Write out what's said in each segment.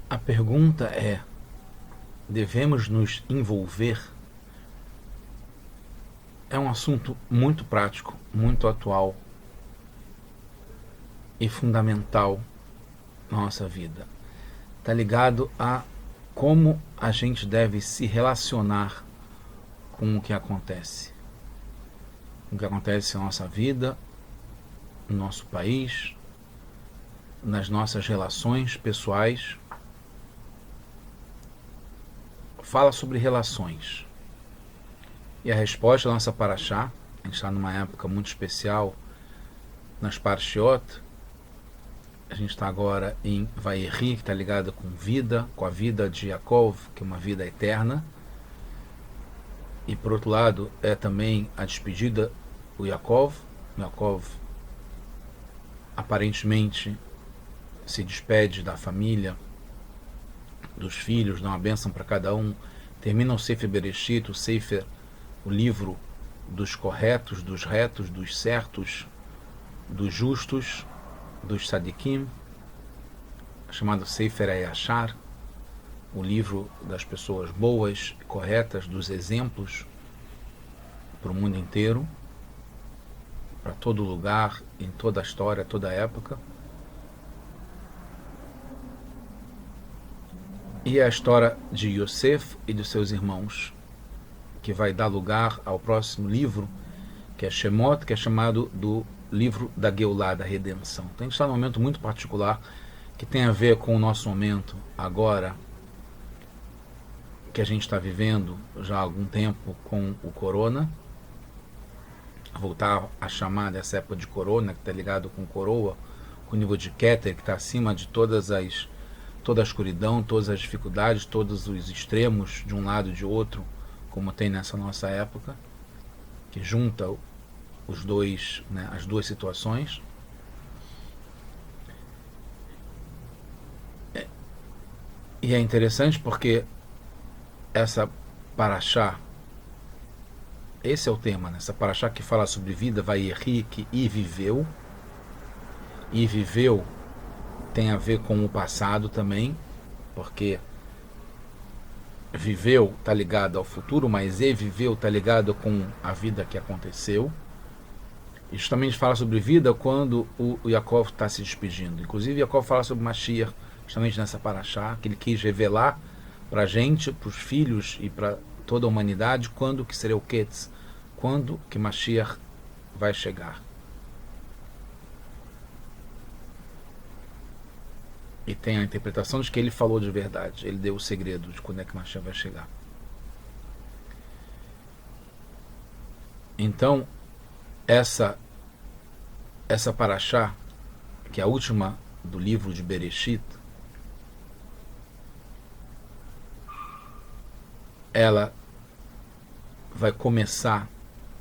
A pergunta é: devemos nos envolver? É um assunto muito prático, muito atual e fundamental na nossa vida. Está ligado a como a gente deve se relacionar com o que acontece. Com o que acontece na nossa vida, no nosso país, nas nossas relações pessoais. Fala sobre relações. E a resposta da nossa paraxá, a gente está numa época muito especial nas Parshiot. A gente está agora em Vaierri, que está ligada com vida, com a vida de Yaakov, que é uma vida eterna. E por outro lado, é também a despedida do Yaakov. Yaakov aparentemente se despede da família, dos filhos, dá uma bênção para cada um. Termina o Sefer Bereshit, o Sefer, o livro dos corretos, dos retos, dos certos, dos justos, dos tzadikim, chamado Sefer Hayashar, o livro das pessoas boas e corretas, dos exemplos para o mundo inteiro, para todo lugar, em toda a história, toda a época. E é a história de Yosef e de seus irmãos, que vai dar lugar ao próximo livro, que é Shemot, que é chamado do livro da Geulah, da redenção. Então a gente está num momento muito particular, que tem a ver com o nosso momento agora, que a gente está vivendo já há algum tempo com o corona. Voltar a chamar dessa época de corona, que está ligado com coroa, com o nível de Keter, que está acima de toda a escuridão, todas as dificuldades, todos os extremos de um lado e de outro, como tem nessa nossa época, que junta os dois, né, as duas situações. E é interessante porque essa paraxá, esse é o tema, né? Essa paraxá que fala sobre vida, Vaierri, que e viveu tem a ver com o passado também, porque viveu está ligado ao futuro, mas e viveu está ligado com a vida que aconteceu. E justamente fala sobre vida quando o Yaakov está se despedindo. Inclusive, Yaakov fala sobre Mashiach, justamente nessa paraxá, que ele quis revelar para a gente, para os filhos e para toda a humanidade, quando que seria o Ketz, quando que Mashiach vai chegar. E tem a interpretação de que ele falou de verdade, ele deu o segredo de quando é que Mashiach vai chegar. Então, essa paraxá, que é a última do livro de Bereshit, ela vai começar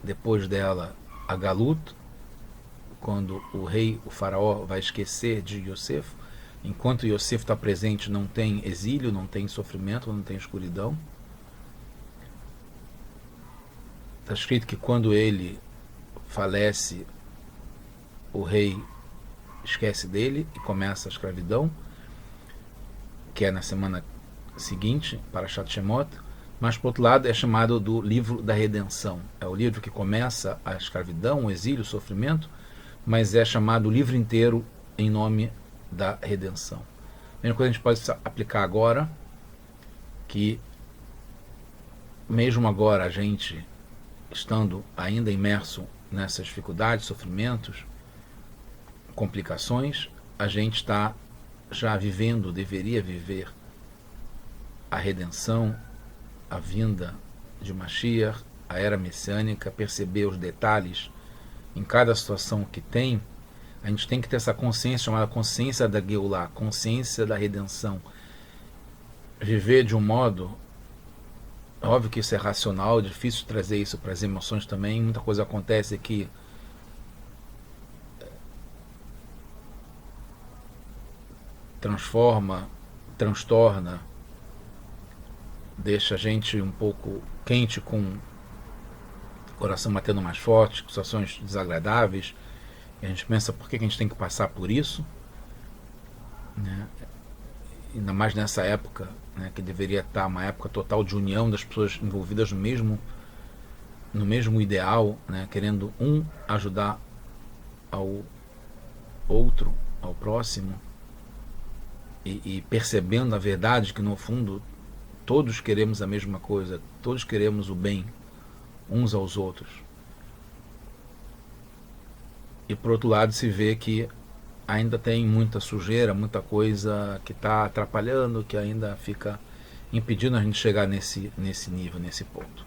depois dela a Galut, quando o rei, o faraó, vai esquecer de Yosef. Enquanto Yosef está presente, não tem exílio, não tem sofrimento, não tem escuridão. Está escrito que quando ele falece, o rei esquece dele e começa a escravidão, que é na semana seguinte, para Parashat Shemot. Mas, por outro lado, é chamado do livro da redenção. É o livro que começa a escravidão, o exílio, o sofrimento, mas é chamado o livro inteiro em nome da redenção. A mesma coisa a gente pode aplicar agora, que mesmo agora a gente estando ainda imerso nessas dificuldades, sofrimentos, complicações, a gente está já vivendo, deveria viver a redenção, a vinda de Mashiach, a era messiânica, perceber os detalhes em cada situação que tem. A gente tem que ter essa consciência chamada consciência da Geulah, consciência da redenção. Viver de um modo, óbvio que isso é racional, difícil trazer isso para as emoções também, muita coisa acontece que transforma, transtorna, deixa a gente um pouco quente, com o coração batendo mais forte, situações desagradáveis, e a gente pensa por que a gente tem que passar por isso, né? ainda mais nessa época, né, que deveria estar uma época total de união das pessoas envolvidas no mesmo ideal, né, querendo ajudar ao outro, ao próximo, e percebendo a verdade que no fundo todos queremos a mesma coisa, todos queremos o bem uns aos outros. E por outro lado se vê que ainda tem muita sujeira, muita coisa que está atrapalhando, que ainda fica impedindo a gente chegar nesse nível, nesse ponto.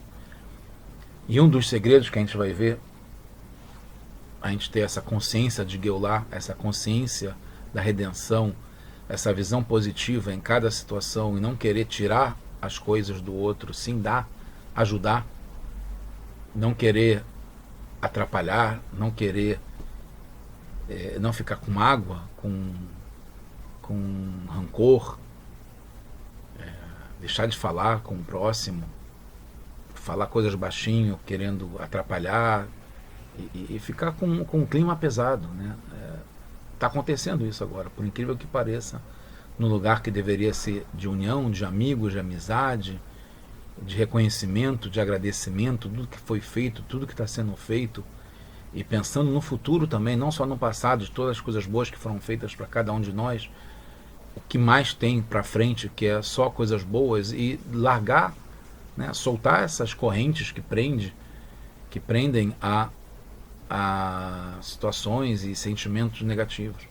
E um dos segredos que a gente vai ver, a gente ter essa consciência de Geulah, essa consciência da redenção, essa visão positiva em cada situação e não querer tirar as coisas do outro, sim dar, ajudar, não querer atrapalhar, não querer não ficar com mágoa, com rancor, deixar de falar com o próximo, falar coisas baixinho, querendo atrapalhar e ficar com um clima pesado, né? Está acontecendo isso agora, por incrível que pareça, no lugar que deveria ser de união, de amigos, de amizade, de reconhecimento, de agradecimento, tudo que foi feito, tudo que está sendo feito, e pensando no futuro também, não só no passado, de todas as coisas boas que foram feitas para cada um de nós, o que mais tem para frente, que é só coisas boas, e largar, né, soltar essas correntes que prendem a situações e sentimentos negativos.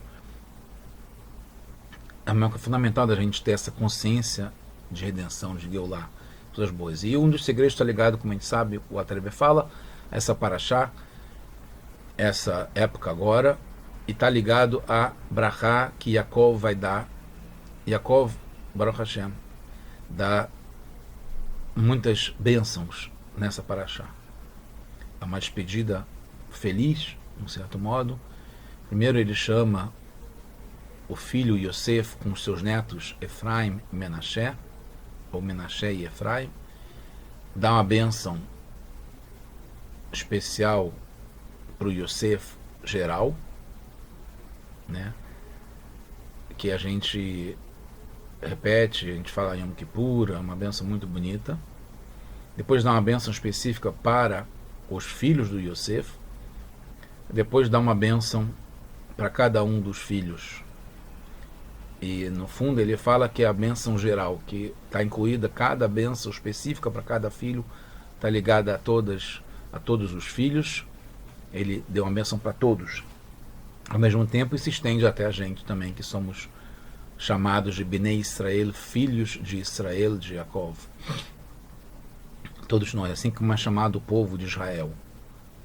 É fundamental da gente ter essa consciência de redenção, de Geulah, coisas boas. E um dos segredos está ligado, como a gente sabe, o Alter Rebbe fala, essa paraxá, essa época agora, e está ligado a brachá que Yaakov vai dar. Yaakov, Baruch Hashem, dá muitas bênçãos nessa paraxá. É uma despedida feliz, de um certo modo. Primeiro ele chama o filho Yosef com os seus netos Efraim e Menashe, ou Menashe e Efraim, dá uma bênção especial para o Yosef geral, né? Que a gente repete, a gente fala em Yom Kippur, é uma bênção muito bonita. Depois dá uma bênção específica para os filhos do Yosef. Depois dá uma bênção para cada um dos filhos. E no fundo ele fala que é a bênção geral, que está incluída cada bênção específica para cada filho, está ligada a todos os filhos. Ele deu uma bênção para todos. Ao mesmo tempo, e se estende até a gente também, que somos chamados de Bnei Israel, filhos de Israel, de Yaakov. Todos nós, assim como é chamado o povo de Israel,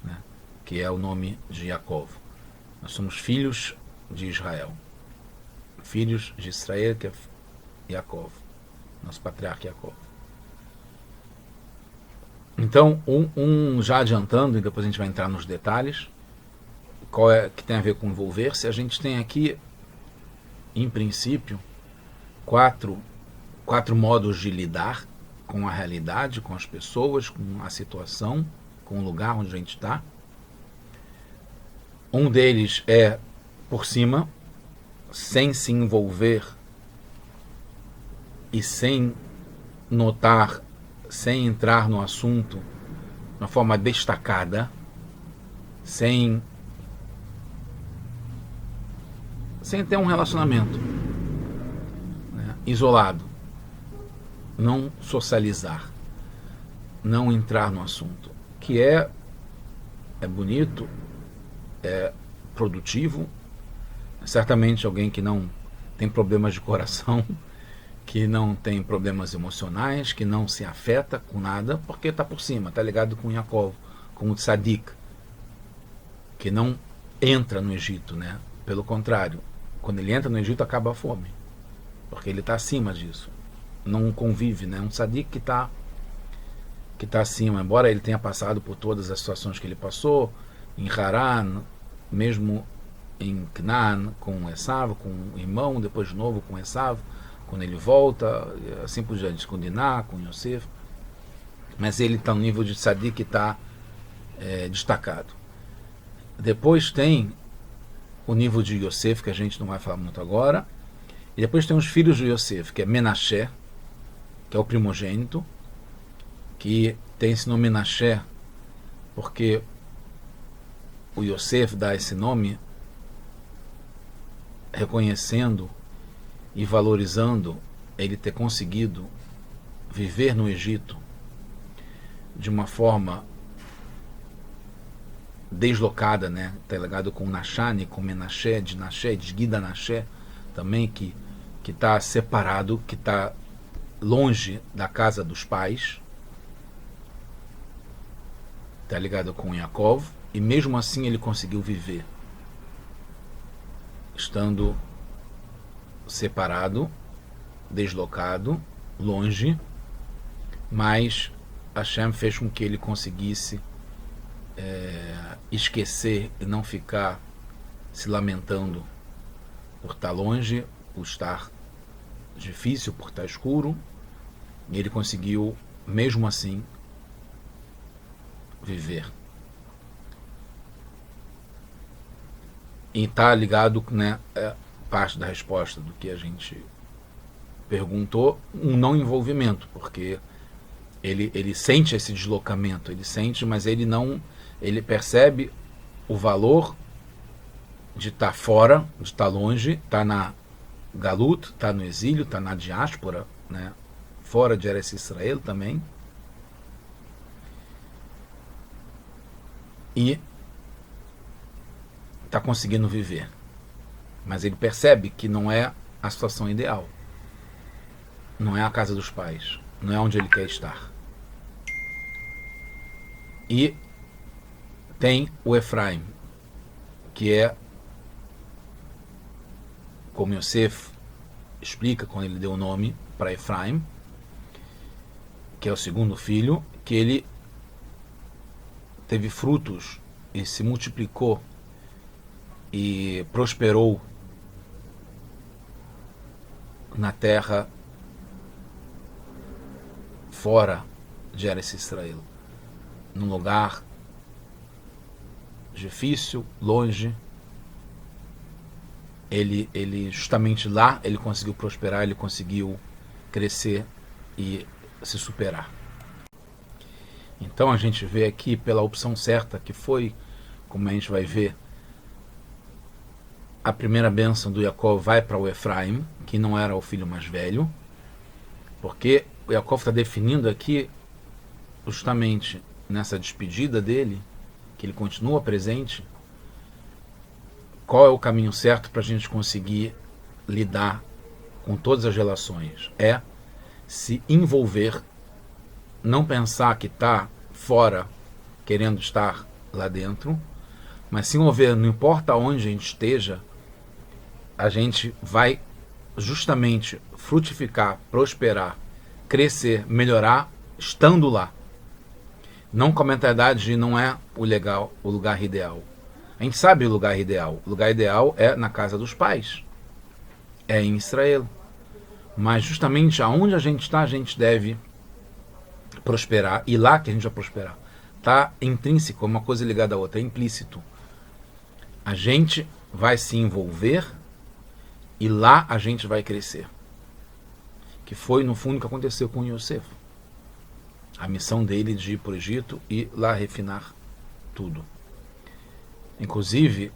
né, que é o nome de Yaakov. Nós somos filhos de Israel. Filhos de Israel, que é Yaakov, nosso patriarca Yaakov. Então, já adiantando, e depois a gente vai entrar nos detalhes, qual é que tem a ver com envolver-se, a gente tem aqui, em princípio, quatro modos de lidar com a realidade, com as pessoas, com a situação, com o lugar onde a gente está. Um deles é por cima, sem se envolver e sem notar, sem entrar no assunto de uma forma destacada, sem ter um relacionamento, né, isolado, não socializar, não entrar no assunto, que é bonito, é produtivo. Certamente alguém que não tem problemas de coração, que não tem problemas emocionais, que não se afeta com nada, porque está por cima, está ligado com Yaakov, com o Tzadik, que não entra no Egito, né? Pelo contrário, quando ele entra no Egito acaba a fome, porque ele está acima disso, não convive, né? Um Tzadik que está acima, embora ele tenha passado por todas as situações que ele passou, em Haran, mesmo em Canaan, com Esav, com o irmão, depois de novo com Esav, quando ele volta, assim por diante, com Diná, com Yosef, mas ele está no nível de Tzadik que está destacado. Depois tem o nível de Yosef, que a gente não vai falar muito agora, E depois tem os filhos de Yosef, que é Menashe, que é o primogênito, que tem esse nome Menashe porque o Yosef dá esse nome reconhecendo e valorizando ele ter conseguido viver no Egito de uma forma deslocada, né? Tá ligado com Nashane, com Menashe, de Gida Nashe, também que está separado, que está longe da casa dos pais, tá ligado com Yaakov, e mesmo assim ele conseguiu viver, estando separado, deslocado, longe, mas Hashem fez com que ele conseguisse esquecer e não ficar se lamentando por estar longe, por estar difícil, por estar escuro, e ele conseguiu, mesmo assim, viver. E está ligado, né, parte da resposta do que a gente perguntou, um não envolvimento, porque ele sente esse deslocamento, ele sente, mas ele não, ele percebe o valor de estar fora, de estar longe, estar na galut, estar no exílio, estar na diáspora, né, fora de Eretz Israel também, e está conseguindo viver. Mas ele percebe que não é a situação ideal, não é a casa dos pais, não é onde ele quer estar. E tem o Efraim, que é, como Yosef explica quando ele deu o nome para Efraim, que é o segundo filho, que ele teve frutos e se multiplicou e prosperou na terra fora de Eretz Israel, num lugar difícil, longe. Ele justamente lá ele conseguiu prosperar, ele conseguiu crescer e se superar. Então a gente vê aqui pela opção certa, que foi, como a gente vai ver, a primeira bênção do Yaakov vai para o Efraim, que não era o filho mais velho, porque o Yaakov está definindo aqui, justamente nessa despedida dele, que ele continua presente, qual é o caminho certo para a gente conseguir lidar com todas as relações. É se envolver, não pensar que está fora querendo estar lá dentro, mas se envolver, não importa onde a gente esteja, a gente vai justamente frutificar, prosperar, crescer, melhorar, estando lá. Não com a mentalidade de não é o legal, o lugar ideal. A gente sabe o lugar ideal. O lugar ideal é na casa dos pais. É em Israel. Mas justamente aonde a gente está, a gente deve prosperar. E lá que a gente vai prosperar. Está intrínseco, uma coisa ligada à outra, é implícito. A gente vai se envolver e lá a gente vai crescer. Que foi, no fundo, o que aconteceu com Yosef. A missão dele de ir para o Egito e lá refinar tudo. Inclusive,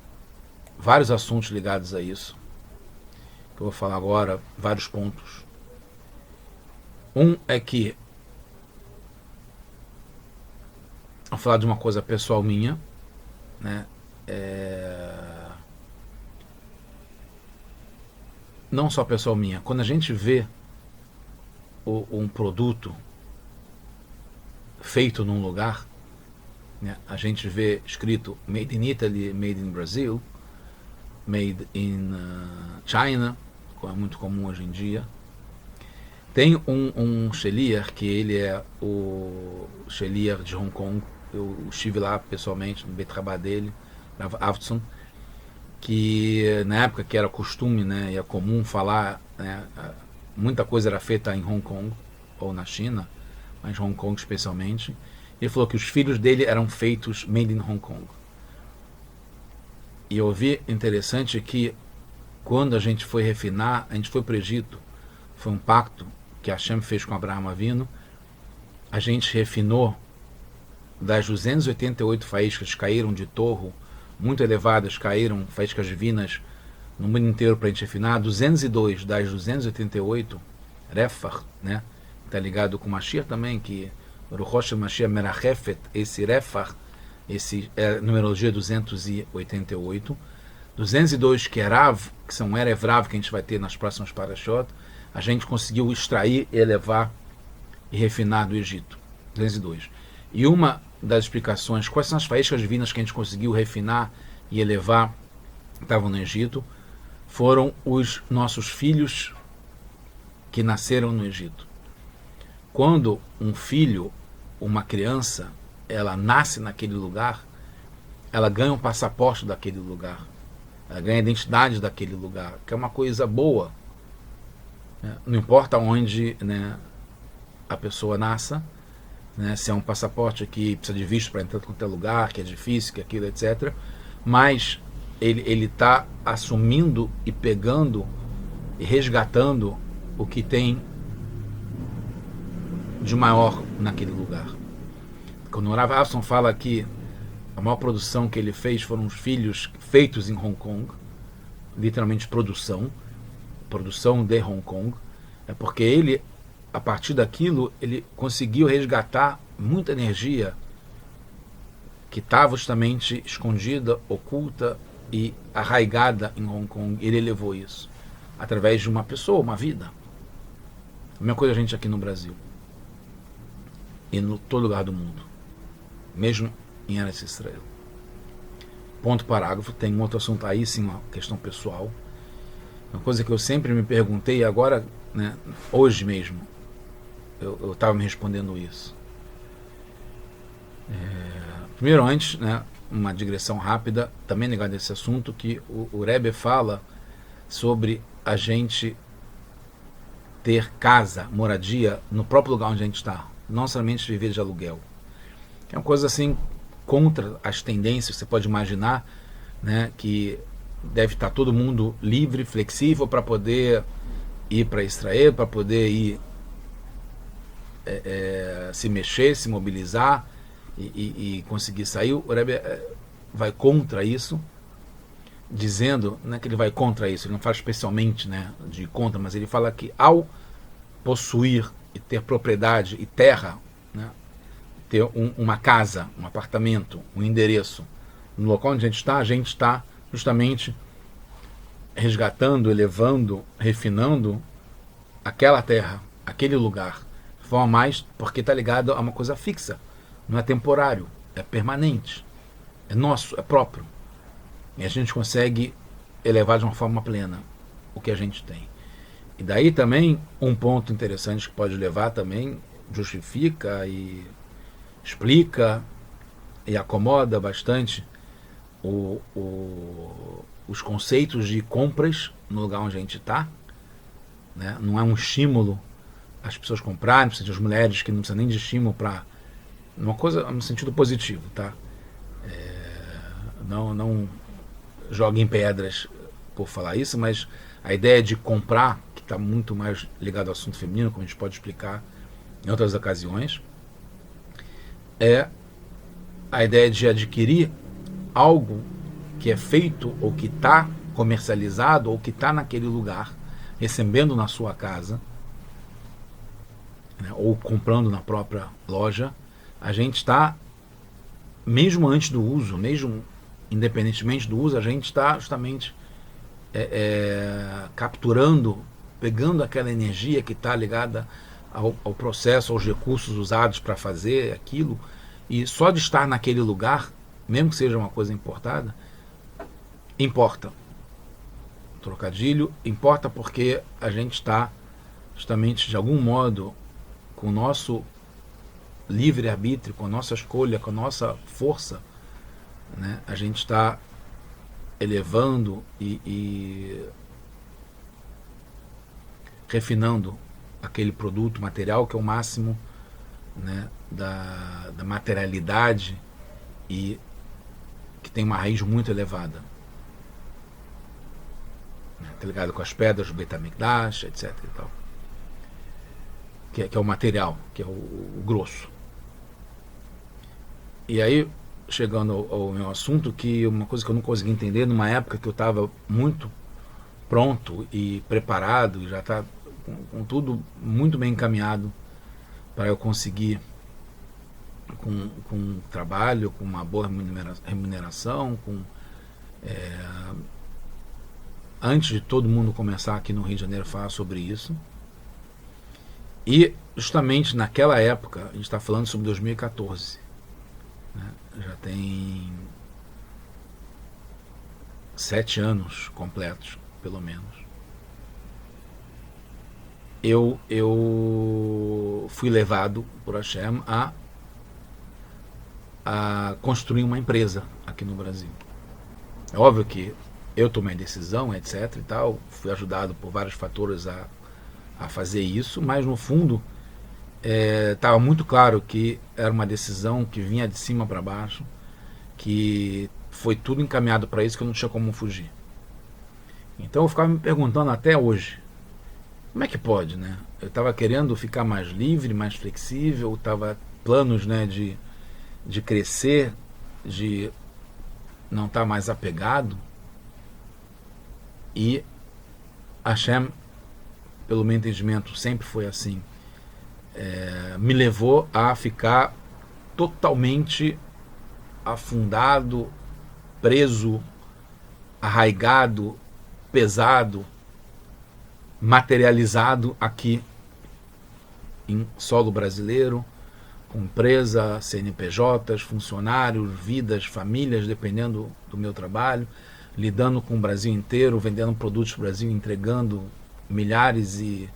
vários assuntos ligados a isso, que eu vou falar agora, vários pontos. Um é que, vou falar de uma coisa pessoal minha, né? Não só pessoal minha, quando a gente vê um produto feito num lugar, né, a gente vê escrito Made in Italy, Made in Brazil, Made in China, como é muito comum hoje em dia. Tem um Sheliach, que ele é o Sheliach de Hong Kong. Eu estive lá pessoalmente no Betrabá dele, na Avtson, que na época que era costume, né, e é comum falar, né, muita coisa era feita em Hong Kong ou na China, mas Hong Kong especialmente. Ele falou que os filhos dele eram feitos made in Hong Kong. E eu vi interessante que quando a gente foi refinar, a gente foi para o Egito, foi um pacto que Hashem fez com Abraão Avino, a gente refinou das 288 faíscas que caíram de torro, muito elevadas, caíram faíscas divinas no mundo inteiro para a gente refinar, 202 das 288, Refar, né? Está ligado com Mashiach também, que Ruach Mashiach Merachefet, esse Refar, esse é a numerologia 288, 202 que é Rav, que são Erev Rav, que a gente vai ter nas próximas parashot, a gente conseguiu extrair, elevar e refinar do Egito, 202. E uma das explicações, quais são as faíscas divinas que a gente conseguiu refinar e elevar, que estavam no Egito, foram os nossos filhos que nasceram no Egito. Quando um filho, uma criança, ela nasce naquele lugar, ela ganha um passaporte daquele lugar, ela ganha a identidade daquele lugar, que é uma coisa boa, né? Não importa onde, né, a pessoa nasça, né, se é um passaporte que precisa de visto para entrar em qualquer lugar, que é difícil, que aquilo, etc. Mas ele está assumindo e pegando e resgatando o que tem de maior naquele lugar. Quando o Rav Avson fala que a maior produção que ele fez foram os filhos feitos em Hong Kong, literalmente produção de Hong Kong, é porque ele, a partir daquilo, ele conseguiu resgatar muita energia que estava justamente escondida, oculta e arraigada em Hong Kong. Ele elevou isso através de uma pessoa, uma vida. A mesma coisa a gente aqui no Brasil e em todo lugar do mundo, mesmo em Eretz Israel. Ponto parágrafo. Tem um outro assunto aí, sim, uma questão pessoal. Uma coisa que eu sempre me perguntei, agora, né, hoje mesmo, eu estava me respondendo isso. Primeiro, antes, né, uma digressão rápida, também ligada a esse assunto, que o Rebbe fala sobre a gente ter casa, moradia, no próprio lugar onde a gente está, não somente viver de aluguel. É uma coisa assim, contra as tendências, você pode imaginar, né, que deve estar todo mundo livre, flexível para poder ir para Israel, para poder ir se mexer, se mobilizar e conseguir sair. O Rebbe vai contra isso, dizendo, não é que ele vai contra isso, ele não fala especialmente, né, de contra, mas ele fala que ao possuir e ter propriedade e terra, né, ter uma casa, um apartamento, um endereço no local onde a gente está justamente resgatando, elevando, refinando aquela terra, aquele lugar, de forma mais, porque está ligado a uma coisa fixa, não é temporário, é permanente, é nosso, é próprio. E a gente consegue elevar de uma forma plena o que a gente tem. E daí também um ponto interessante que pode levar também, justifica e explica e acomoda bastante os conceitos de compras no lugar onde a gente está, né? Não é um estímulo as pessoas comprarem, principalmente as mulheres que não precisam nem de estímulo para uma coisa no sentido positivo, tá? Não joguem pedras por falar isso, mas a ideia de comprar, que está muito mais ligado ao assunto feminino, como a gente pode explicar em outras ocasiões, é a ideia de adquirir algo que é feito ou que está comercializado ou que está naquele lugar, recebendo na sua casa, né, ou comprando na própria loja. A gente está, mesmo antes do uso, mesmo independentemente do uso, a gente está justamente capturando, pegando aquela energia que está ligada ao processo, aos recursos usados para fazer aquilo, e só de estar naquele lugar, mesmo que seja uma coisa importada, importa. Trocadilho, importa porque a gente está justamente, de algum modo, com o nosso livre-arbítrio, com a nossa escolha, com a nossa força, né, a gente está elevando e refinando aquele produto material que é o máximo, né, da materialidade e que tem uma raiz muito elevada. né? Tá ligado com as pedras do Beit HaMikdash, etc. E tal. Que é o material, que é o grosso. E aí, chegando ao meu assunto, que uma coisa que eu não consegui entender, numa época que eu estava muito pronto e preparado, e já está com tudo muito bem encaminhado para eu conseguir com trabalho, com uma boa remuneração, antes de todo mundo começar aqui no Rio de Janeiro a falar sobre isso. E justamente naquela época, a gente está falando sobre 2014, né? Já tem 7 anos completos, pelo menos. Eu fui levado por Hashem a construir uma empresa aqui no Brasil. É óbvio que eu tomei decisão, etc. e tal, fui ajudado por vários fatores a fazer isso, mas no fundo estava muito claro que era uma decisão que vinha de cima para baixo, que foi tudo encaminhado para isso, que eu não tinha como fugir. Então eu ficava me perguntando até hoje, como é que pode, né? Eu estava querendo ficar mais livre, mais flexível, estava planos, né, de crescer, de não estar mais apegado, e Hashem, pelo meu entendimento, sempre foi assim, me levou a ficar totalmente afundado, preso, arraigado, pesado, materializado aqui em solo brasileiro, com empresa, CNPJs, funcionários, vidas, famílias, dependendo do meu trabalho, lidando com o Brasil inteiro, vendendo produtos para o Brasil, entregando milhares e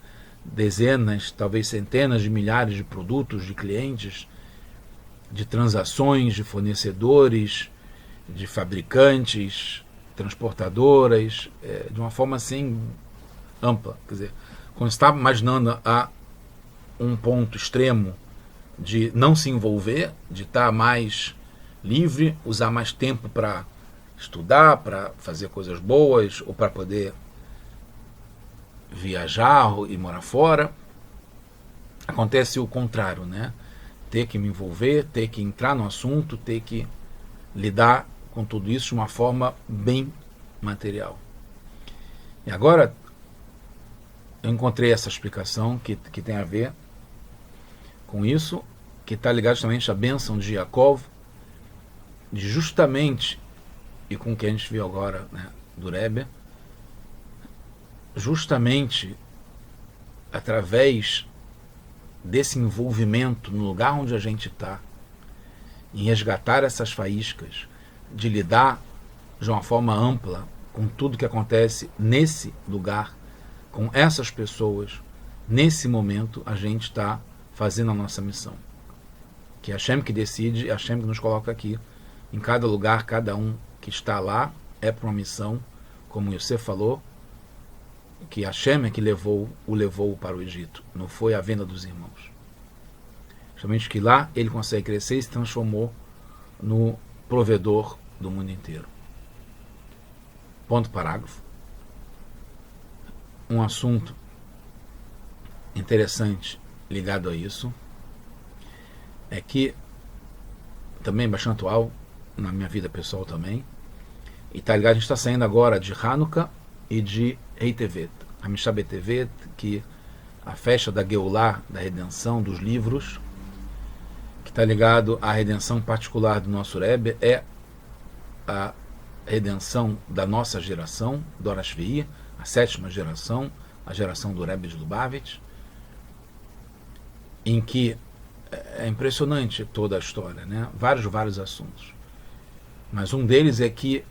dezenas, talvez centenas de milhares de produtos, de clientes, de transações, de fornecedores, de fabricantes, transportadoras, de uma forma assim ampla. Quer dizer, quando você está imaginando a um ponto extremo de não se envolver, de estar mais livre, usar mais tempo para estudar, para fazer coisas boas, ou para poder viajar e morar fora, acontece o contrário, né? Ter que me envolver, ter que entrar no assunto, ter que lidar com tudo isso de uma forma bem material. E agora eu encontrei essa explicação que tem a ver com isso, que está ligado justamente à bênção de Yaakov, de justamente, e com o que a gente viu agora, né, do Rebbe, justamente através desse envolvimento no lugar onde a gente está, em resgatar essas faíscas, de lidar de uma forma ampla com tudo que acontece nesse lugar, com essas pessoas, nesse momento, a gente está fazendo a nossa missão. Que é Hashem que decide, é Hashem que nos coloca aqui. Em cada lugar, cada um que está lá é para uma missão, como você falou, que Hashem é que o levou para o Egito, não foi a venda dos irmãos. Justamente que lá ele consegue crescer e se transformou no provedor do mundo inteiro. Ponto parágrafo. Um assunto interessante ligado a isso é que também bastante atual na minha vida pessoal também, e tá ligado, a gente está saindo agora de Hanukkah e de Heitevet, Hamisha B'Tevet, que a festa da Geulah, da redenção dos livros, que está ligado à redenção particular do nosso Rebbe, é a redenção da nossa geração, Dora Shvi'i, a 7ª geração, a geração do Rebbe de Lubavitch, em que é impressionante toda a história, né? Vários assuntos. Mas um deles é que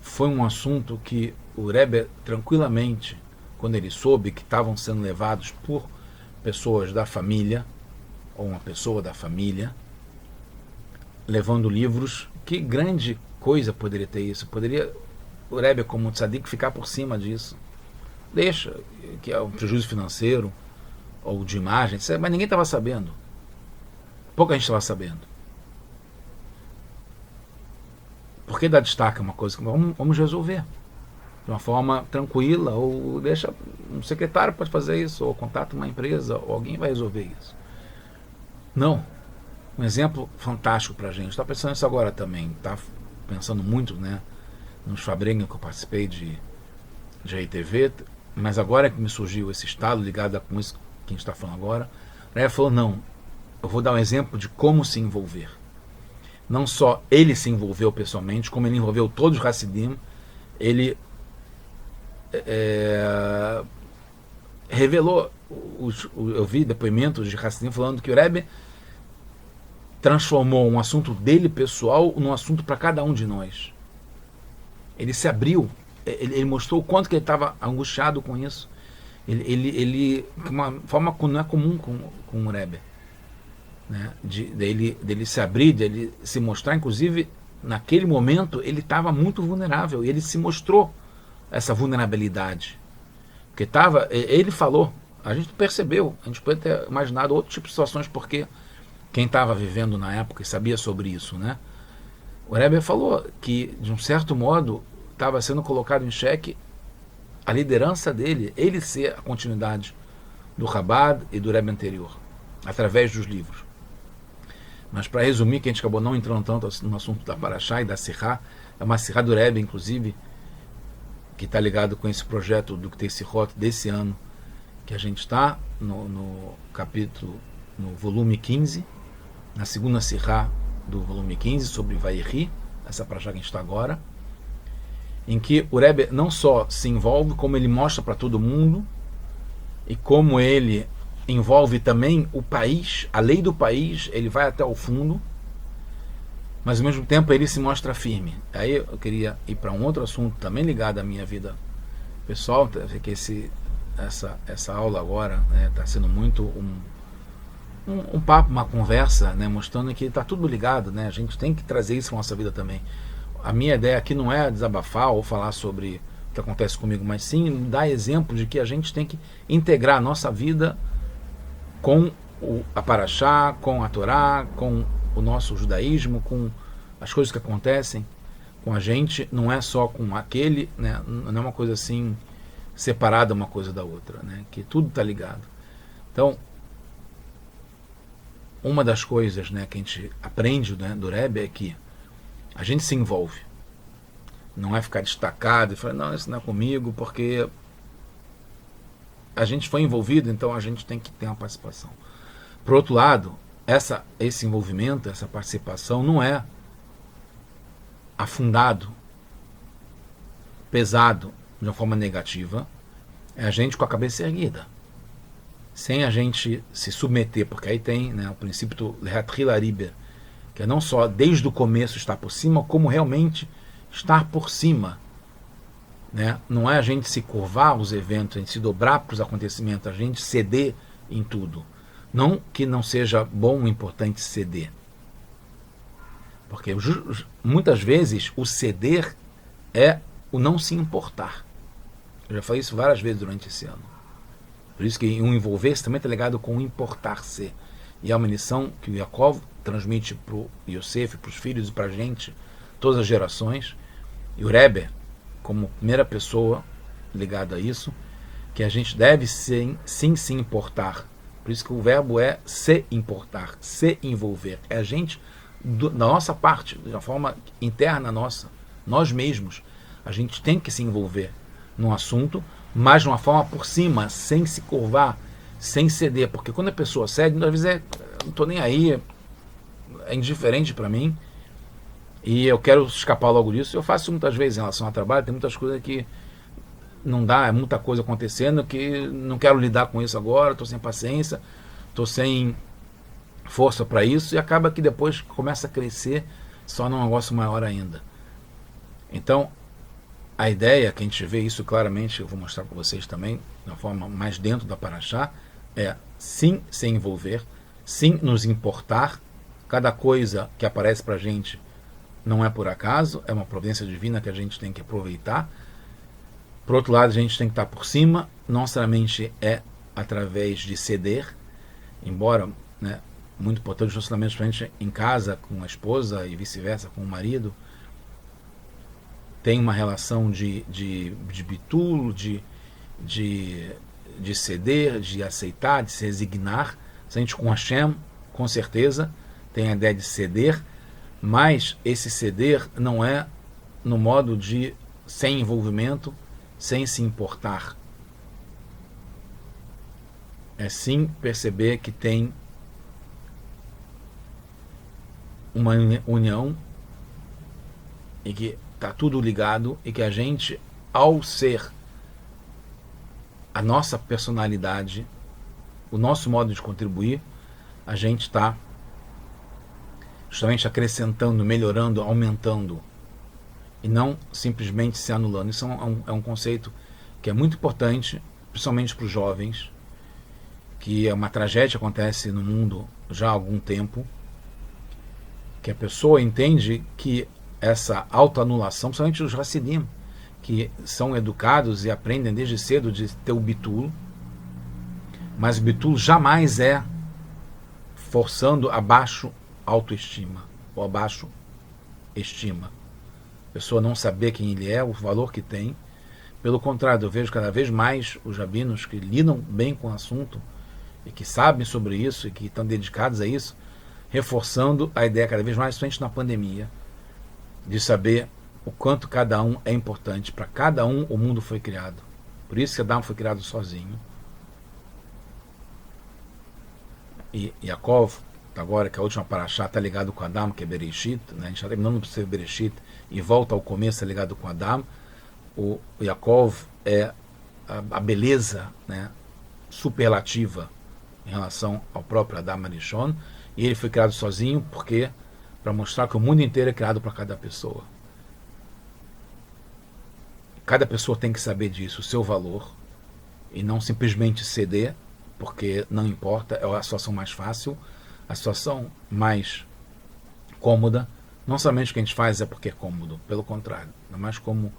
foi um assunto que o Rebbe tranquilamente, quando ele soube que estavam sendo levados por pessoas da família, ou uma pessoa da família, levando livros, que grande coisa poderia ter isso? Poderia o Rebbe, como tzadik, ficar por cima disso. Deixa, que é um prejuízo financeiro, ou de imagem, mas ninguém estava sabendo. Pouca gente estava sabendo. Por que dar destaque a uma coisa que vamos resolver? de uma forma tranquila, ou deixa um secretário pode fazer isso, ou contata uma empresa, ou alguém vai resolver isso. Não. Um exemplo fantástico para a gente. Está pensando nisso agora também. Está pensando muito, né, nos Fabrenga que eu participei de RTV, mas agora que me surgiu esse estado ligado com isso que a gente está falando agora, ele falou, não, eu vou dar um exemplo de como se envolver. Não só ele se envolveu pessoalmente, como ele envolveu todos os Hassidim, ele revelou, eu vi depoimentos de Hassidim falando que o Rebbe transformou um assunto dele pessoal num assunto para cada um de nós. Ele se abriu, ele mostrou o quanto que ele estava angustiado com isso. Ele de uma forma que não é comum com o Rebbe, né? Dele se abrir, dele se mostrar, inclusive naquele momento ele estava muito vulnerável e ele se mostrou essa vulnerabilidade, porque ele falou, a gente percebeu, a gente pode ter imaginado outro tipo de situações, porque quem estava vivendo na época e sabia sobre isso, né? O Rebbe falou que, de um certo modo, estava sendo colocado em xeque a liderança dele, ele ser a continuidade do Chabad e do Rebbe anterior, através dos livros. Mas para resumir, que a gente acabou não entrando tanto no assunto da Parashá e da Sirá, é uma Sirá do Rebbe, inclusive, que está ligado com esse projeto do Ktei Sirot desse ano, que a gente está no capítulo, no volume 15, na segunda Sirá do volume 15, sobre Vayeri, essa Parashá que a gente está agora, em que o Rebbe não só se envolve, como ele mostra para todo mundo, e como ele envolve também o país, a lei do país, ele vai até o fundo, mas ao mesmo tempo ele se mostra firme. Aí eu queria ir para um outro assunto também ligado à minha vida pessoal, que essa aula agora está sendo muito um papo, uma conversa, né, mostrando que está tudo ligado, né, a gente tem que trazer isso para a nossa vida também. A minha ideia aqui não é desabafar ou falar sobre o que acontece comigo, mas sim dar exemplo de que a gente tem que integrar a nossa vida com a Parashá, com a Torá, com o nosso judaísmo, com as coisas que acontecem com a gente, não é só com aquele, né, não é uma coisa assim separada uma coisa da outra, né, que tudo está ligado. Então, uma das coisas, né, que a gente aprende, né, do Rebbe é que a gente se envolve. Não é ficar destacado e falar, não, isso não é comigo, porque a gente foi envolvido, então a gente tem que ter uma participação. Por outro lado, esse envolvimento, essa participação não é afundado, pesado, de uma forma negativa. É a gente com a cabeça erguida, sem a gente se submeter, porque aí tem, né, o princípio do Lehatchila Riber, que é não só desde o começo estar por cima, como realmente estar por cima, né? Não é a gente se curvar aos eventos, a gente se dobrar para os acontecimentos, a gente ceder em tudo. Não que não seja bom e importante ceder, porque muitas vezes o ceder é o não se importar. Eu já falei isso várias vezes durante esse ano. Por isso que o envolver-se também está ligado com o importar-se. E é uma lição que o Yaakov transmite para o Yosef, para os filhos e para a gente, todas as gerações. E o Rebbe, como primeira pessoa ligada a isso, que a gente deve sim se importar. Por isso que o verbo é se importar, se envolver. É a gente, da nossa parte, de uma forma interna nossa, nós mesmos, a gente tem que se envolver num assunto, mas de uma forma por cima, sem se curvar, sem ceder. Porque quando a pessoa cede, às vezes não estou nem aí, é indiferente para mim, e eu quero escapar logo disso. Eu faço muitas vezes em relação ao trabalho, tem muitas coisas que não dá, é muita coisa acontecendo que não quero lidar com isso agora, estou sem paciência, estou sem força para isso, e acaba que depois começa a crescer só num negócio maior ainda. Então, a ideia, que a gente vê isso claramente, eu vou mostrar para vocês também, de uma forma mais dentro da Parashá, é sim se envolver, sim nos importar. Cada coisa que aparece para a gente não é por acaso, é uma providência divina que a gente tem que aproveitar. Por outro lado, a gente tem que estar por cima, não necessariamente é através de ceder, embora, né, muito importante os relacionamentos para a gente em casa, com a esposa e vice-versa, com o marido. tem uma relação de bitul, de ceder, de aceitar, de se resignar. Se a gente com Hashem, com certeza, tem a ideia de ceder, mas esse ceder não é no modo de sem envolvimento, sem se importar. É sim perceber que tem uma união e que está tudo ligado e que a gente, ao ser a nossa personalidade, o nosso modo de contribuir, a gente está justamente acrescentando, melhorando, aumentando e não simplesmente se anulando. Isso é um conceito que é muito importante, principalmente para os jovens, que é uma tragédia que acontece no mundo já há algum tempo, que a pessoa entende que essa autoanulação, principalmente os Hassidim, que são educados e aprendem desde cedo de ter o bitul, mas o bitul jamais é forçando abaixo autoestima ou abaixo estima. A pessoa não saber quem ele é, o valor que tem. Pelo contrário, eu vejo cada vez mais os rabinos que lidam bem com o assunto e que sabem sobre isso e que estão dedicados a isso, reforçando a ideia cada vez mais, principalmente na pandemia, de saber o quanto cada um é importante. Para cada um o mundo foi criado. Por isso que Adão foi criado sozinho. E Yaakov, agora que a última paraxá está ligado com Adão, que é Bereshit, né? A gente está terminando por ser Bereshit e volta ao começo, é ligado com Adão. O Yaakov é a beleza, né, superlativa em relação ao próprio Adam Arishon, e ele foi criado sozinho porque para mostrar que o mundo inteiro é criado para cada pessoa. Cada pessoa tem que saber disso, o seu valor, e não simplesmente ceder, porque não importa, é a situação mais fácil, a situação mais cômoda. Não somente o que a gente faz é porque é cômodo, pelo contrário, é mais como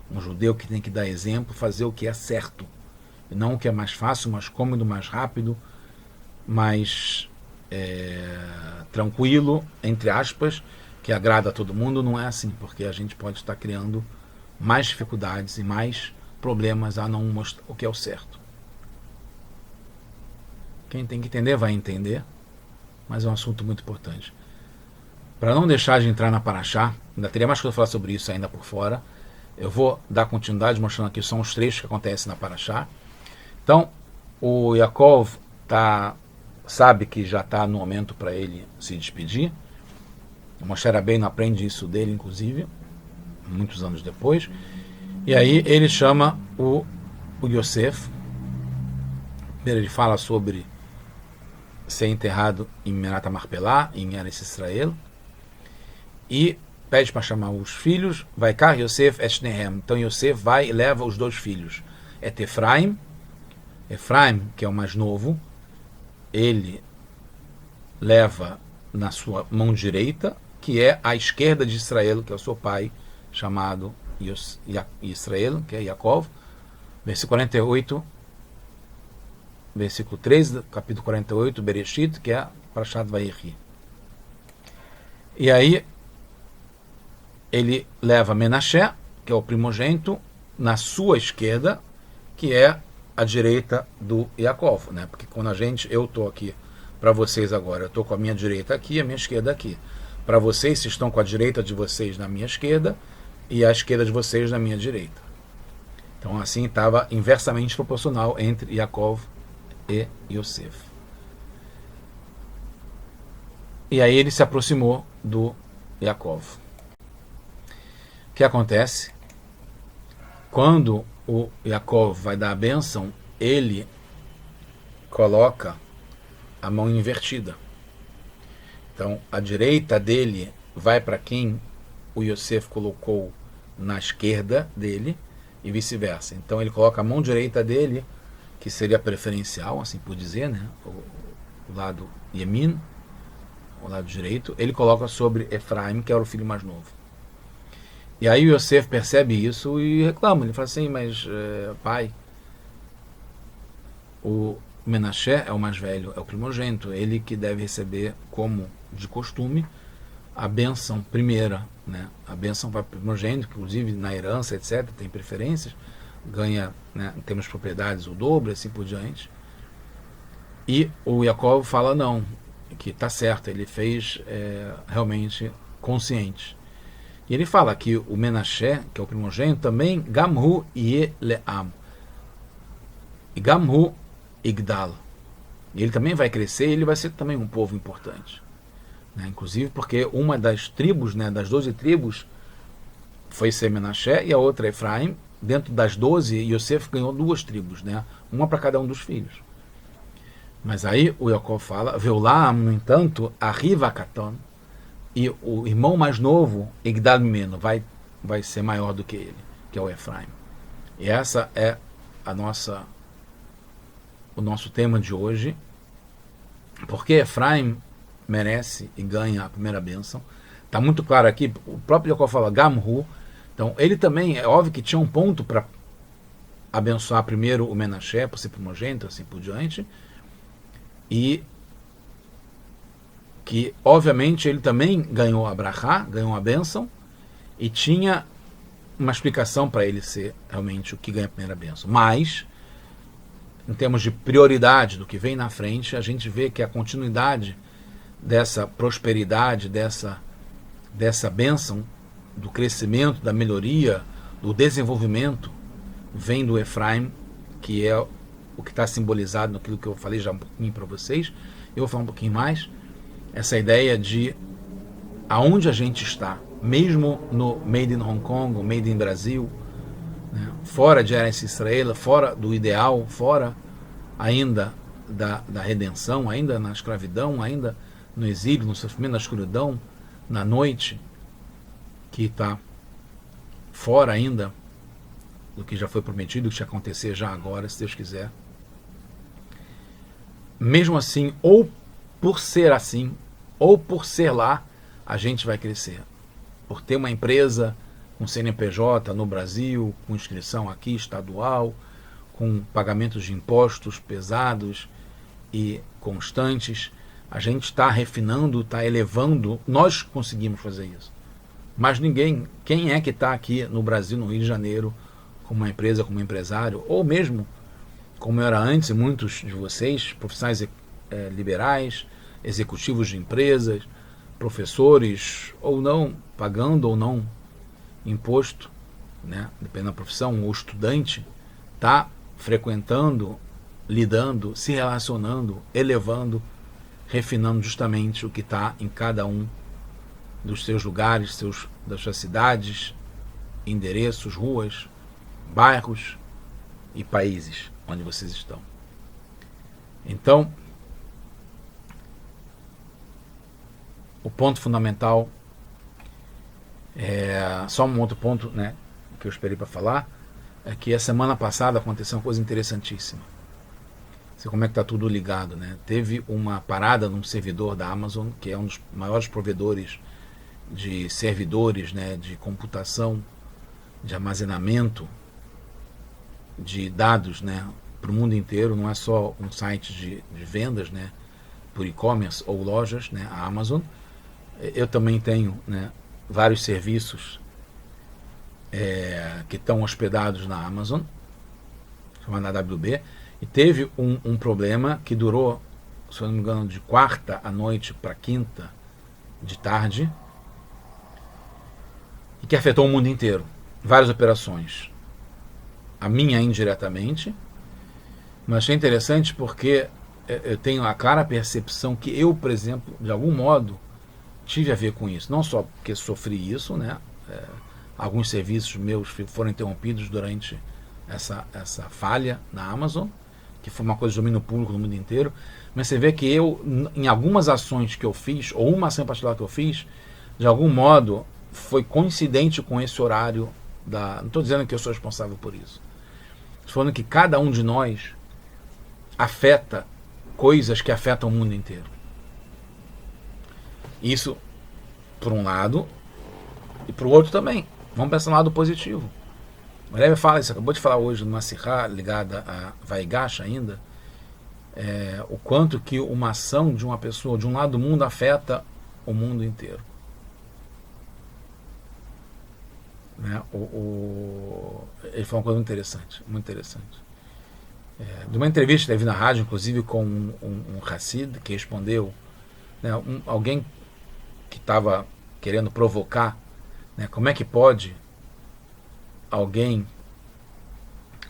um judeu que tem que dar exemplo, fazer o que é certo, e não o que é mais fácil, mais cômodo, mais rápido, mais tranquilo, entre aspas, que agrada a todo mundo. Não é assim, porque a gente pode estar criando mais dificuldades e mais problemas a não mostrar o que é o certo. Quem tem que entender vai entender, mas é um assunto muito importante. Para não deixar de entrar na paraxá, ainda teria mais coisa a falar sobre isso ainda por fora, eu vou dar continuidade mostrando aqui só os trechos que acontecem na paraxá. Então, o Yaakov sabe que já está no momento para ele se despedir. O Moshe Rabbeinu aprende isso dele, inclusive, muitos anos depois. E aí ele chama o Yosef. Primeiro ele fala sobre ser enterrado em Merat HaMarpelá, em Eretz Israel, e pede para chamar os filhos. Vai cá, Yosef Eshnehem. Então Yosef vai e leva os dois filhos. É Efraim, que é o mais novo, ele leva na sua mão direita, que é a esquerda de Israel, que é o seu pai, chamado Israel, que é Yaakov. Versículo 48, versículo 3, capítulo 48, Bereshit, que é Parashat Vayechi. E aí ele leva Menashe, que é o primogênito, na sua esquerda, que é a direita do Yaakov, né? Porque quando eu estou aqui para vocês agora, eu estou com a minha direita aqui e a minha esquerda aqui. Para vocês, vocês estão com a direita de vocês na minha esquerda e a esquerda de vocês na minha direita. Então assim estava inversamente proporcional entre Yaakov e Yosef. E aí ele se aproximou do Yaakov. O que acontece? Quando o Yaakov vai dar a bênção, ele coloca a mão invertida. Então, a direita dele vai para quem o Yosef colocou na esquerda dele e vice-versa. Então, ele coloca a mão direita dele, que seria preferencial, assim por dizer, né? O lado Yemin, o lado direito, ele coloca sobre Efraim, que era o filho mais novo. E aí o Yosef percebe isso e reclama. Ele fala assim, mas pai, o Menashe é o mais velho, é o primogênito, ele que deve receber como de costume a bênção primeira, né? A bênção vai para o primogênito, inclusive na herança, etc., tem preferências, ganha, né, em termos de propriedades o dobro, assim por diante. E o Jacob fala não, que está certo, ele fez realmente consciente. E ele fala que o Menashe, que é o primogênito, também Gamhu Ye Le'am, e Gamhu Igdal. E ele também vai crescer, e ele vai ser também um povo importante. Né? Inclusive porque uma das tribos, né, das 12 tribos, foi ser Menashe e a outra Efraim. Dentro das 12, Yosef ganhou 2 tribos, né? Uma para cada um dos filhos. Mas aí o Jacob fala, Veulaam, no entanto, arriva a Katon, e o irmão mais novo, Igdal Mimeno, vai ser maior do que ele, que é o Efraim. E essa é o nosso tema de hoje, porque Efraim merece e ganha a primeira bênção. Está muito claro aqui, o próprio Jacob fala Gamhu, então ele também, é óbvio que tinha um ponto para abençoar primeiro o Menashe, por ser primogênito, assim por diante, e que obviamente ele também ganhou a brachá, ganhou a bênção, e tinha uma explicação para ele ser realmente o que ganha a primeira bênção. Mas, em termos de prioridade do que vem na frente, a gente vê que a continuidade dessa prosperidade, dessa bênção, do crescimento, da melhoria, do desenvolvimento, vem do Efraim, que é o que está simbolizado naquilo que eu falei já um pouquinho para vocês. Eu vou falar um pouquinho mais. Essa ideia de aonde a gente está, mesmo no Made in Hong Kong, o Made in Brasil, né, fora de Eretz Israel, fora do ideal, fora ainda da redenção, ainda na escravidão, ainda no exílio, no sofrimento, na escuridão, na noite, que está fora ainda do que já foi prometido, que vai acontecer já agora, se Deus quiser. Mesmo assim, ou por ser assim, ou por ser lá, a gente vai crescer. Por ter uma empresa com CNPJ no Brasil, com inscrição aqui estadual, com pagamentos de impostos pesados e constantes, a gente está refinando, está elevando, nós conseguimos fazer isso. Mas ninguém, quem é que está aqui no Brasil, no Rio de Janeiro, com uma empresa, como empresário, ou mesmo, como era antes, muitos de vocês, profissionais liberais, executivos de empresas, professores, ou não, pagando ou não imposto, né, dependendo da profissão, ou estudante, está frequentando, lidando, se relacionando, elevando, refinando justamente o que está em cada um dos seus lugares, das suas cidades, endereços, ruas, bairros e países onde vocês estão. Então, o ponto fundamental só um outro ponto, né, que eu esperei para falar, é que a semana passada aconteceu uma coisa interessantíssima. Não sei como é que está tudo ligado, né? Teve uma parada num servidor da Amazon, que é um dos maiores provedores de servidores, né, de computação, de armazenamento de dados, né, para o mundo inteiro. Não é só um site de vendas, né, por e-commerce ou lojas, né, a Amazon. Eu também tenho, né, vários serviços que estão hospedados na Amazon, chamada AWB, e teve um problema que durou, se eu não me engano, de quarta à noite para quinta de tarde, e que afetou o mundo inteiro. Várias operações. A minha indiretamente, mas achei interessante porque eu tenho a clara percepção que eu, por exemplo, de algum modo, tive a ver com isso. Não só porque sofri isso, né? Alguns serviços meus foram interrompidos durante essa falha na Amazon, que foi uma coisa de domínio público no mundo inteiro, mas você vê que eu, em algumas ações que eu fiz, ou uma ação particular que eu fiz, de algum modo, foi coincidente com esse horário não estou dizendo que eu sou responsável por isso. Estou falando que cada um de nós afeta coisas que afetam o mundo inteiro. Isso, por um lado, e por outro também. Vamos pensar no lado positivo. O Rebbe fala isso, acabou de falar hoje numa sirá ligada a Vaigash ainda, o quanto que uma ação de uma pessoa de um lado do mundo afeta o mundo inteiro. né? Ele falou uma coisa muito interessante, muito interessante. De uma entrevista que teve na rádio, inclusive com um Hassid, que respondeu, né, alguém que estava querendo provocar, né, como é que pode alguém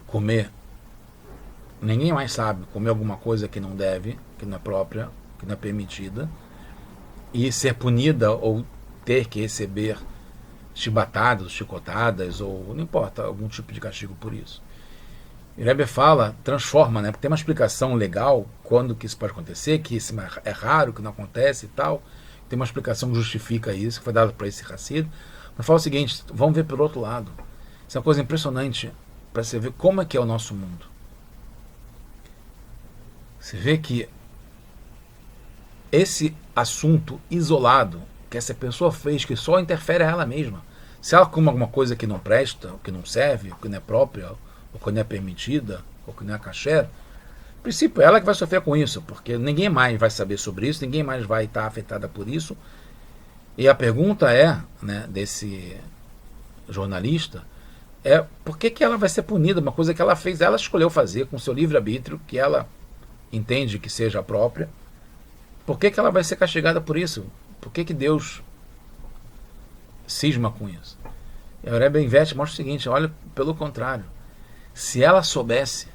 comer, ninguém mais sabe, comer alguma coisa que não deve, que não é própria, que não é permitida, e ser punida ou ter que receber chibatadas, chicotadas, ou não importa, algum tipo de castigo por isso. E o Rebbe fala, transforma, né? Porque tem uma explicação legal quando que isso pode acontecer, que isso é raro, que não acontece e tal. Tem uma explicação que justifica isso, que foi dada para esse Hassid. Mas fala o seguinte, vamos ver pelo outro lado. Isso é uma coisa impressionante para você ver como é que é o nosso mundo. Você vê que esse assunto isolado que essa pessoa fez, que só interfere a ela mesma. Se ela come alguma coisa que não presta, ou que não serve, ou que não é própria, ou que não é permitida, ou que não é kasher, no princípio, ela que vai sofrer com isso, porque ninguém mais vai saber sobre isso, ninguém mais vai estar afetada por isso. E a pergunta é, né, desse jornalista, é por que ela vai ser punida? Uma coisa que ela fez, ela escolheu fazer com seu livre-arbítrio, que ela entende que seja própria. Por que ela vai ser castigada por isso? Por que Deus cisma com isso? E a Rebbe inverte, mostra o seguinte, olha, pelo contrário, se ela soubesse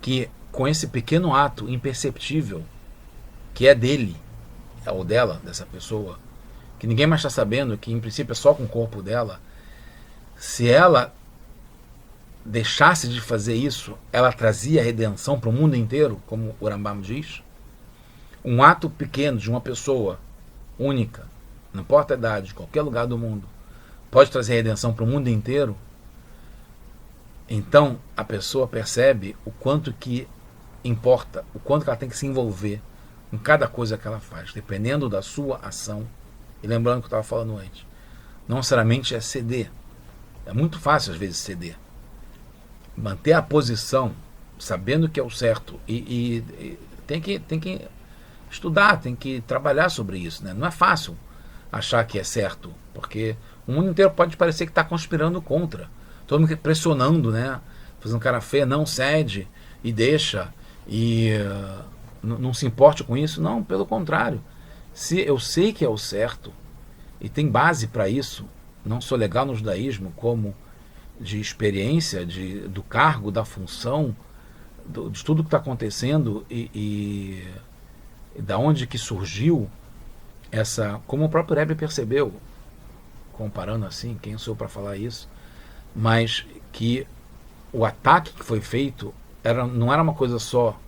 que com esse pequeno ato imperceptível, que é dele, ou dela, dessa pessoa, que ninguém mais está sabendo, que em princípio é só com o corpo dela, se ela deixasse de fazer isso, ela trazia redenção para o mundo inteiro, como o Rambam diz. Um ato pequeno de uma pessoa única, não importa a idade, de qualquer lugar do mundo, pode trazer redenção para o mundo inteiro. Então a pessoa percebe o quanto que importa, o quanto que ela tem que se envolver em cada coisa que ela faz, dependendo da sua ação. E lembrando o que eu estava falando antes, não necessariamente é ceder. É muito fácil às vezes ceder. Manter a posição, sabendo que é o certo, e tem que estudar, tem que trabalhar sobre isso, né? Não é fácil achar que é certo, porque o mundo inteiro pode parecer que está conspirando contra, todo mundo pressionando, né? Fazendo cara feia, não cede e deixa, e não se importe com isso. Não, pelo contrário. Se eu sei que é o certo, e tem base para isso, não sou legal no judaísmo, como de experiência, do cargo, da função, de tudo que está acontecendo e da onde que surgiu essa, como o próprio Rebbe percebeu, comparando assim, quem sou para falar isso, mas que o ataque que foi feito não era uma coisa só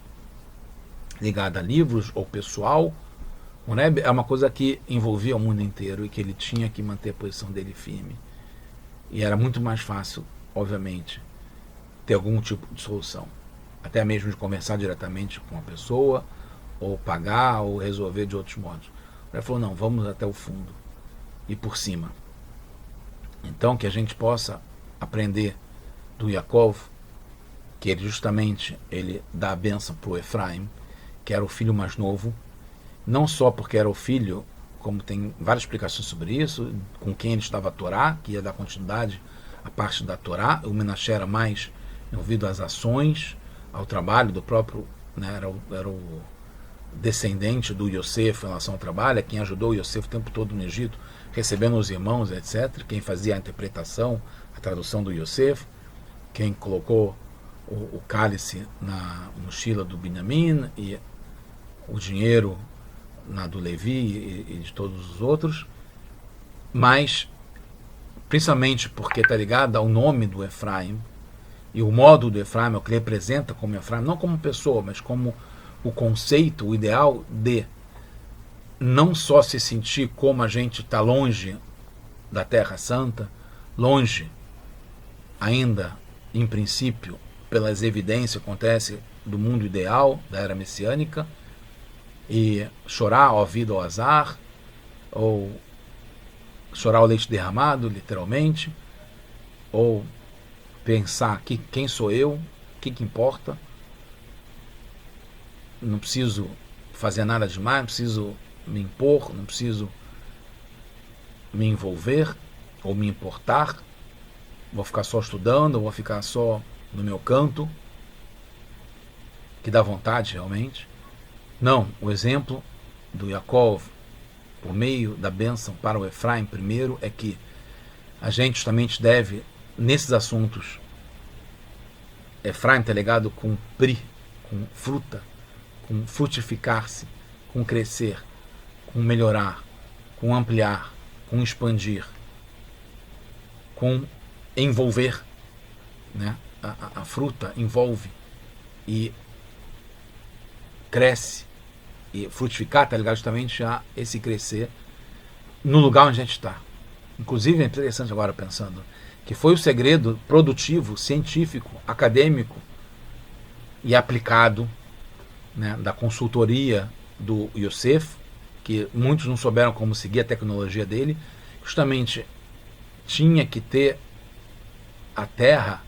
ligada a livros ou pessoal. O Rebbe é uma coisa que envolvia o mundo inteiro e que ele tinha que manter a posição dele firme. E era muito mais fácil, obviamente, ter algum tipo de solução. Até mesmo de conversar diretamente com a pessoa, ou pagar, ou resolver de outros modos. Ele falou, não, vamos até o fundo e por cima. Então, que a gente possa aprender do Yaakov, que ele justamente ele dá a bênção para o Efraim, que era o filho mais novo, não só porque era o filho, como tem várias explicações sobre isso, com quem ele estava a Torá, que ia dar continuidade à parte da Torá. O Menashe era mais envolvido às ações, ao trabalho do próprio, né, era o descendente do Yosef em relação ao trabalho, é quem ajudou o Yosef o tempo todo no Egito, recebendo os irmãos, etc. Quem fazia a interpretação, a tradução do Yosef, quem colocou o cálice na mochila do Binyamin e o dinheiro na do Levi e de todos os outros, mas principalmente porque está ligado ao nome do Efraim e o modo do Efraim, é o que ele representa como Efraim, não como pessoa, mas como o conceito, o ideal de não só se sentir como a gente está longe da Terra Santa, longe ainda, em princípio, pelas evidências que acontece do mundo ideal, da era messiânica, e chorar ao vida ao azar, ou chorar o leite derramado, literalmente, ou pensar que quem sou eu, o que importa, não preciso fazer nada demais, não preciso me impor, não preciso me envolver. ou me importar, vou ficar só estudando, vou ficar só no meu canto, que dá vontade realmente. Não, o exemplo do Yaakov, por meio da bênção para o Efraim primeiro, é que a gente justamente deve, nesses assuntos, Efraim está ligado com pri, com fruta, com frutificar-se, com crescer, com melhorar, com ampliar, com expandir, com envolver, né? A fruta envolve e cresce, e frutificar está ligado justamente a esse crescer no lugar onde a gente está. Inclusive é interessante agora pensando que foi o segredo produtivo, científico, acadêmico e aplicado, né, da consultoria do Yosef, que muitos não souberam como seguir a tecnologia dele, justamente tinha que ter a terra,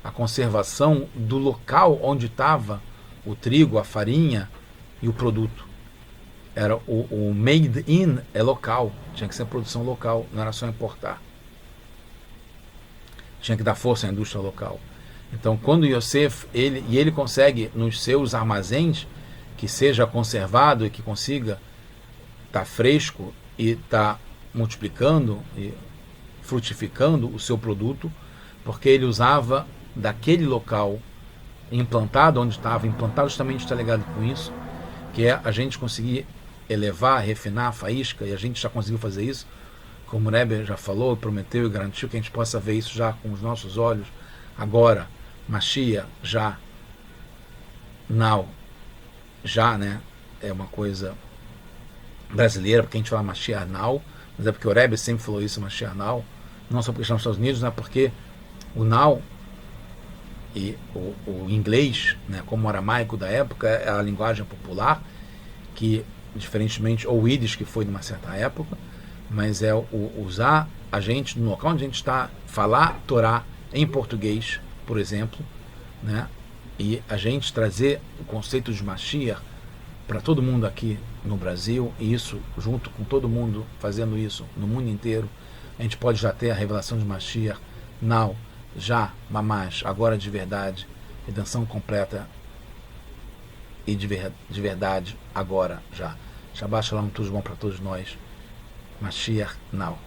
a conservação do local onde estava o trigo, a farinha e o produto. Era o made in é local, tinha que ser produção local, não era só importar. Tinha que dar força à indústria local. Então, quando Yosef, ele consegue nos seus armazéns que seja conservado e que consiga estar fresco e estar multiplicando e frutificando o seu produto, porque ele usava daquele local implantado, onde estava implantado, justamente está ligado com isso, que é a gente conseguir elevar, refinar a faísca, e a gente já conseguiu fazer isso, como o Rebbe já falou, prometeu e garantiu que a gente possa ver isso já com os nossos olhos, agora, Mashiach, já, now, já, né, é uma coisa brasileira, porque a gente fala Mashiach now, mas é porque o Rebbe sempre falou isso, Mashiach now, não só porque estamos nos Estados Unidos, né, porque o now e o inglês, né, como o aramaico da época, é a linguagem popular, que, diferentemente, ou o Yiddish, que foi numa certa época, mas é usar a gente, no local onde a gente está, falar Torá em português, por exemplo, né, e a gente trazer o conceito de Mashiach para todo mundo aqui no Brasil, e isso, junto com todo mundo fazendo isso no mundo inteiro, a gente pode já ter a revelação de Mashiach, now, já, mamash, agora de verdade, redenção completa e de verdade, agora, já. Shabbat Shalom, tudo bom para todos nós. Mashiach, now.